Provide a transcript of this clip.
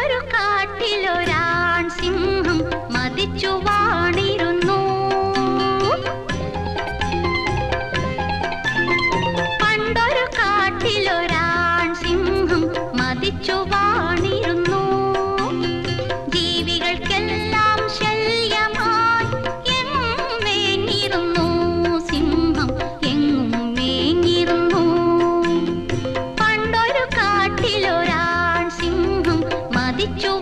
പണ്ടൊരു കാട്ടിലൊരാൺ സിംഹം മതിച്ചു വാണിരുന്നു. പണ്ടൊരു കാട്ടിലൊരാൺ സിംഹം മതിച്ചു വാണിരുന്നു. ജീവികൾക്കെല്ലാം ശല്യമായി എങ്ങും മേഞ്ഞിരുന്നു. സിംഹം എങ്ങും മേഞ്ഞിരുന്നു. പണ്ടൊരു കാട്ടിലൊരാൺ സിംഹം മതിച്ചു